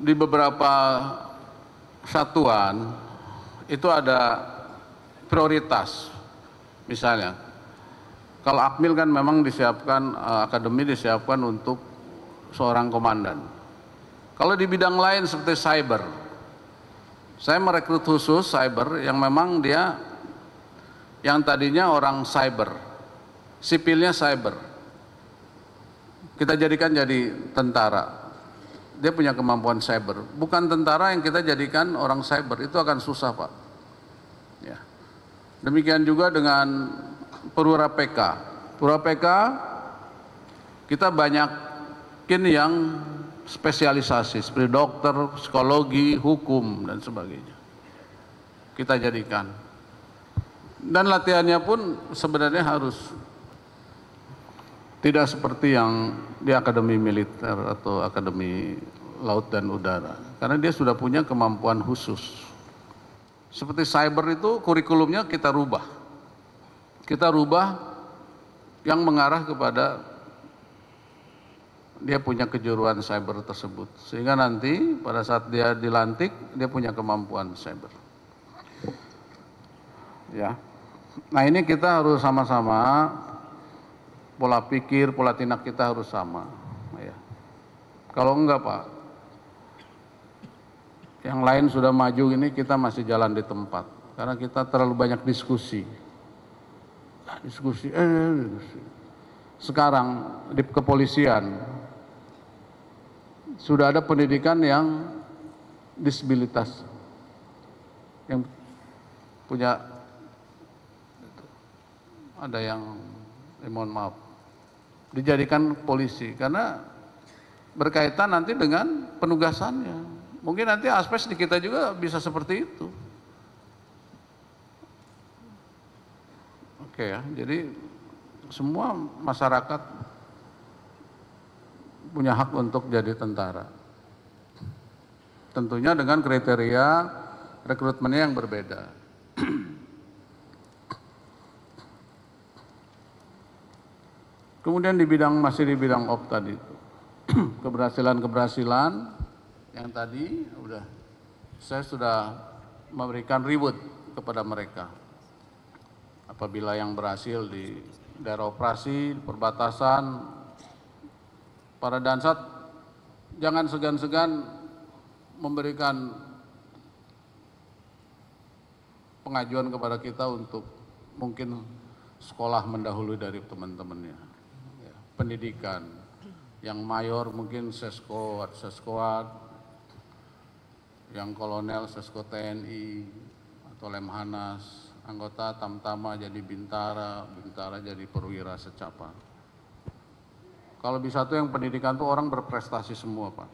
di beberapa satuan itu ada prioritas. Misalnya, kalau Akmil kan memang disiapkan, akademi disiapkan untuk seorang komandan. Kalau di bidang lain seperti cyber, saya merekrut khusus cyber yang memang dia yang tadinya orang cyber, sipilnya cyber, kita jadikan jadi tentara. Dia punya kemampuan cyber, bukan tentara yang kita jadikan orang cyber, itu akan susah, Pak. Ya. Demikian juga dengan perwira PK. Perwira PK kita banyakin yang spesialisasi seperti dokter, psikologi, hukum dan sebagainya. Kita jadikan. Dan latihannya pun sebenarnya harus tidak seperti yang di akademi militer atau akademi laut dan udara. Karena dia sudah punya kemampuan khusus. Seperti cyber itu kurikulumnya kita rubah. Kita rubah yang mengarah kepada dia punya kejuruan cyber tersebut. Sehingga nanti pada saat dia dilantik, dia punya kemampuan cyber. Ya. Nah ini kita harus sama-sama, pola pikir, pola tindak kita harus sama. Ya. Kalau enggak Pak, yang lain sudah maju ini kita masih jalan di tempat. Karena kita terlalu banyak diskusi. Diskusi. Sekarang di kepolisian sudah ada pendidikan yang disabilitas, yang punya, ada yang mohon maaf, dijadikan polisi karena berkaitan nanti dengan penugasannya. Mungkin nanti aspek di kita juga bisa seperti itu. Oke ya, jadi semua masyarakat punya hak untuk jadi tentara. Tentunya dengan kriteria rekrutmennya yang berbeda. Kemudian masih di bidang op tadi itu. Keberhasilan yang tadi saya sudah memberikan reward kepada mereka. Apabila yang berhasil di daerah operasi, di perbatasan, para Dansat jangan segan-segan memberikan pengajuan kepada kita untuk mungkin sekolah mendahului dari teman-temannya. Ya, pendidikan, yang mayor mungkin seskoad, yang kolonel sesko TNI atau Lemhanas, anggota Tamtama jadi bintara jadi perwira secapa. Kalau bisa tuh yang pendidikan tuh orang berprestasi semua Pak.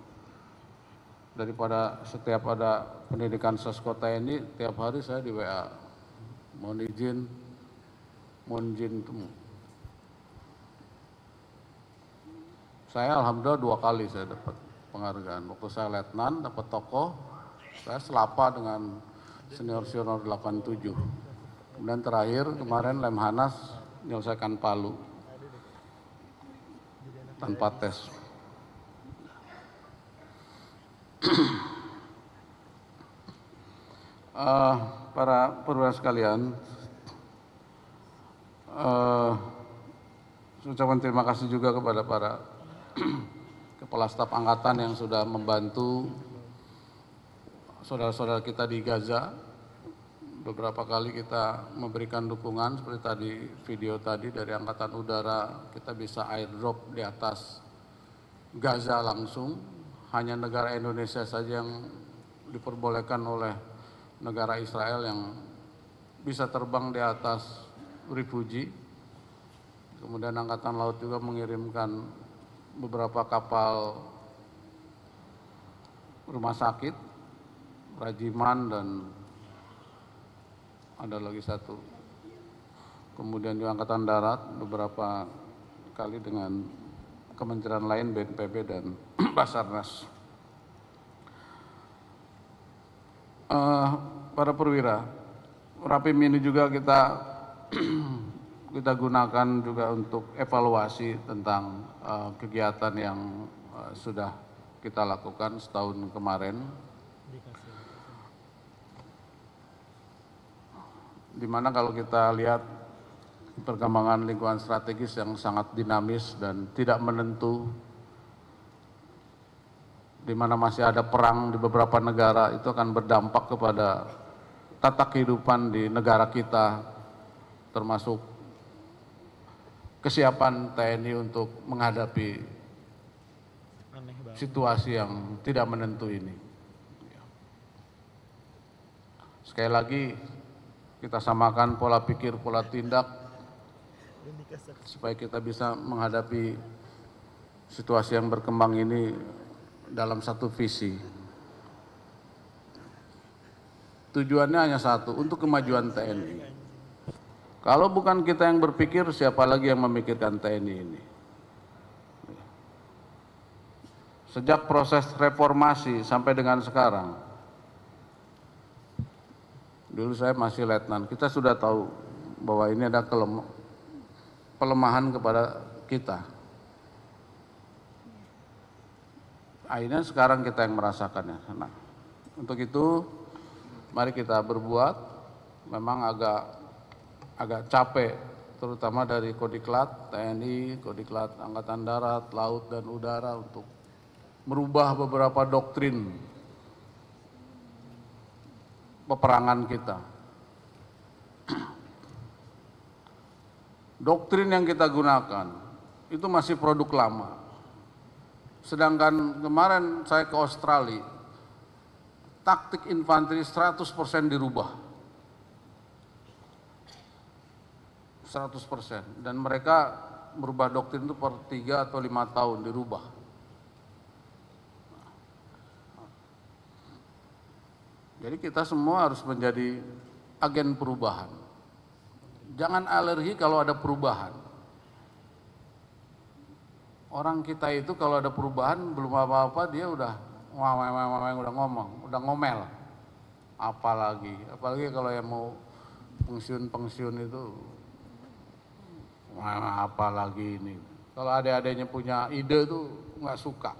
Daripada setiap ada pendidikan sesko TNI, tiap hari saya di WA, mohon izin temu. Saya alhamdulillah 2 kali saya dapat penghargaan. Waktu saya letnan dapat tokoh, saya selapa dengan senior 87. Kemudian terakhir kemarin Lemhanas menyelesaikan Palu tanpa tes. Para perwira sekalian, ucapan terima kasih juga kepada para kepala staf angkatan yang sudah membantu saudara-saudara kita di Gaza. Beberapa kali kita memberikan dukungan seperti tadi video tadi dari Angkatan Udara, kita bisa airdrop di atas Gaza langsung. Hanya negara Indonesia saja yang diperbolehkan oleh negara Israel yang bisa terbang di atas refugi. Kemudian Angkatan Laut juga mengirimkan beberapa kapal rumah sakit, Rajiman dan ada lagi satu. Kemudian juga Angkatan Darat beberapa kali dengan kementerian lain, BNPB dan Basarnas. Para perwira, Rapim ini juga kita gunakan juga untuk evaluasi tentang kegiatan yang sudah kita lakukan setahun kemarin, di mana kalau kita lihat perkembangan lingkungan strategis yang sangat dinamis dan tidak menentu, di mana masih ada perang di beberapa negara, itu akan berdampak kepada tata kehidupan di negara kita, termasuk kesiapan TNI untuk menghadapi situasi yang tidak menentu ini. Sekali lagi, kita samakan pola pikir, pola tindak, supaya kita bisa menghadapi situasi yang berkembang ini dalam satu visi. Tujuannya hanya satu, untuk kemajuan TNI. Kalau bukan kita yang berpikir, siapa lagi yang memikirkan TNI ini? Sejak proses reformasi sampai dengan sekarang, dulu saya masih letnan, kita sudah tahu bahwa ini ada pelemahan kepada kita. Akhirnya sekarang kita yang merasakannya. Nah, untuk itu mari kita berbuat. Memang agak capek, terutama dari Kodiklat TNI, Kodiklat Angkatan Darat, Laut dan Udara untuk merubah beberapa doktrin peperangan kita. Doktrin yang kita gunakan itu masih produk lama. Sedangkan kemarin saya ke Australia, taktik infanteri 100% dirubah. 100%. Dan mereka merubah doktrin itu per 3 atau 5 tahun dirubah. Jadi kita semua harus menjadi agen perubahan. Jangan alergi kalau ada perubahan. Orang kita itu kalau ada perubahan belum apa-apa dia udah ngomong, udah ngomel. Apalagi kalau yang mau pensiun itu, apalagi ini. Kalau adik-adiknya punya ide tuh nggak suka.